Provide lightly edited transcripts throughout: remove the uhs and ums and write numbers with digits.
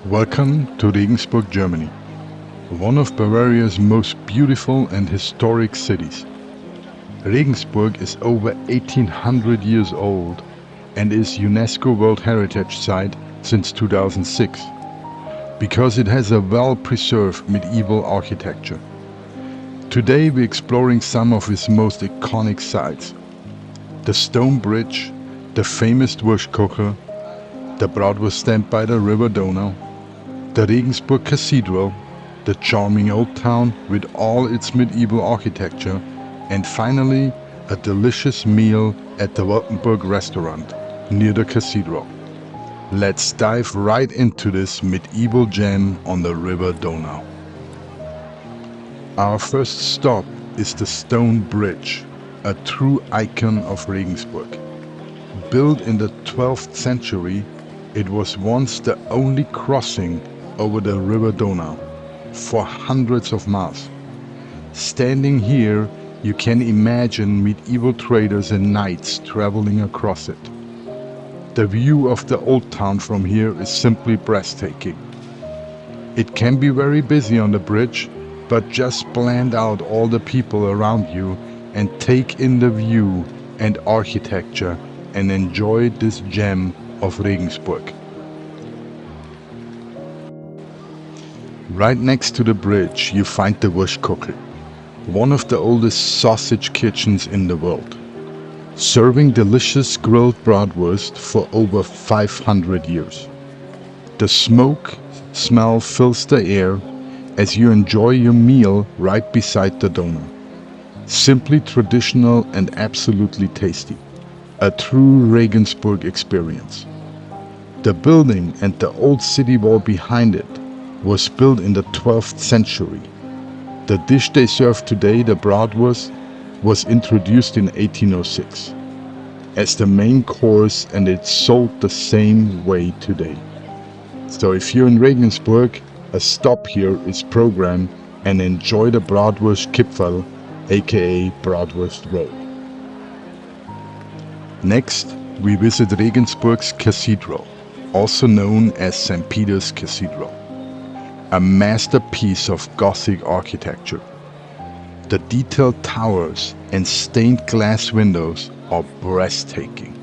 Welcome to Regensburg, Germany, one of Bavaria's most beautiful and historic cities. Regensburg is over 1800 years old and is UNESCO World Heritage Site since 2006 because it has a well-preserved medieval architecture. Today we're exploring some of its most iconic sites: the stone bridge, the famous Wurstkuchl, the Bratwurst stand by the river Donau, the Regensburg Cathedral, the charming old town with all its medieval architecture, and finally a delicious meal at the Weltenburg Restaurant near the cathedral. Let's dive right into this medieval gem on the river Donau. Our first stop is the stone bridge, a true icon of Regensburg. Built in the 12th century, it was once the only crossing over the river Donau for hundreds of miles. Standing here, you can imagine medieval traders and knights traveling across it. The view of the old town from here is simply breathtaking. It can be very busy on the bridge, but just blend out all the people around you and take in the view and architecture and enjoy this gem of Regensburg. Right next to the bridge you find the Wurstkuchl, one of the oldest sausage kitchens in the world, serving delicious grilled bratwurst for over 500 years. The smoke smell fills the air as you enjoy your meal right beside the Donau. Simply traditional and absolutely tasty. A true Regensburg experience. The building and the old city wall behind it was built in the 12th century. The dish they serve today, the bratwurst, was introduced in 1806 as the main course, and it's sold the same way today. So if you're in Regensburg, a stop here is programmed, and enjoy the Bratwurst Kipferl, aka Bratwurst Roll. Next, we visit Regensburg's Cathedral, also known as St. Peter's Cathedral. A masterpiece of Gothic architecture. The detailed towers and stained glass windows are breathtaking.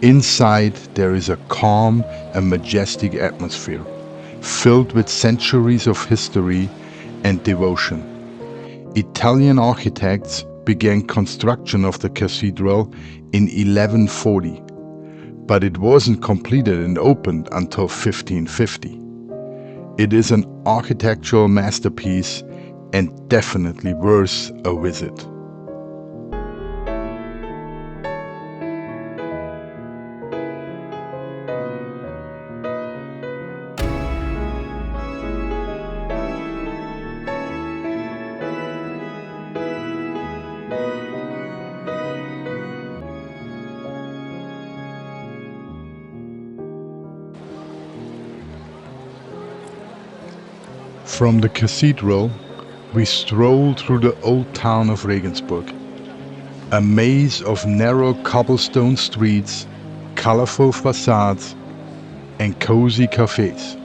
Inside there is a calm and majestic atmosphere, filled with centuries of history and devotion. Italian architects began construction of the cathedral in 1140, but it wasn't completed and opened until 1550. It is an architectural masterpiece and definitely worth a visit. From the cathedral, we stroll through the old town of Regensburg. A maze of narrow cobblestone streets, colorful facades, and cozy cafes.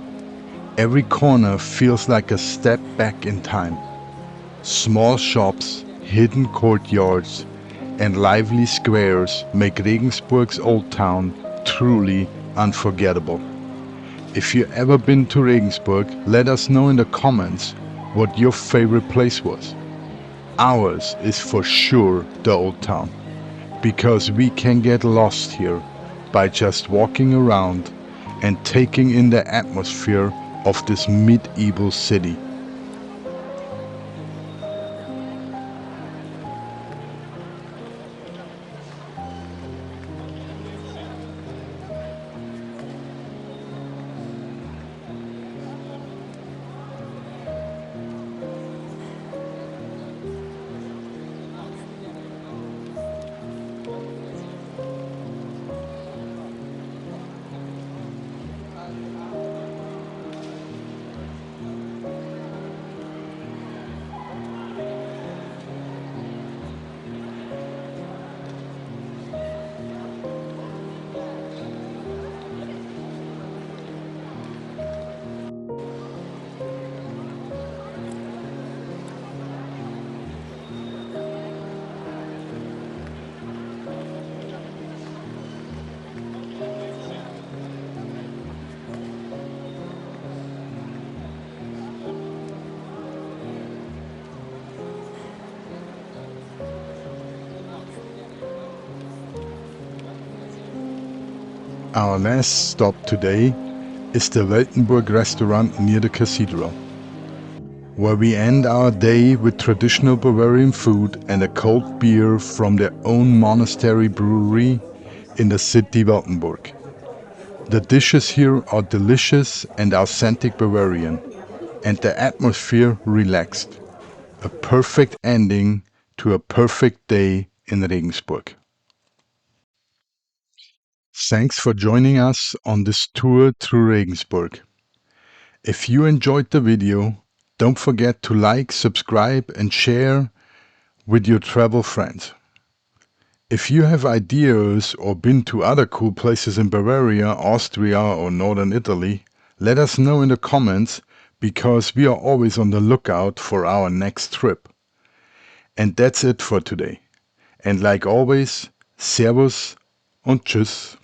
Every corner feels like a step back in time. Small shops, hidden courtyards, and lively squares make Regensburg's old town truly unforgettable. If you've ever been to Regensburg, let us know in the comments what your favorite place was. Ours is for sure the old town, because we can get lost here by just walking around and taking in the atmosphere of this medieval city. Our last stop today is the Weltenburg Restaurant near the cathedral, where we end our day with traditional Bavarian food and a cold beer from their own monastery brewery in the city Weltenburg. The dishes here are delicious and authentic Bavarian, and the atmosphere relaxed. A perfect ending to a perfect day in Regensburg. Thanks for joining us on this tour through Regensburg. If you enjoyed the video, don't forget to like, subscribe and share with your travel friends. If you have ideas or been to other cool places in Bavaria, Austria or Northern Italy, let us know in the comments because we are always on the lookout for our next trip. And that's it for today. And like always, Servus und Tschüss.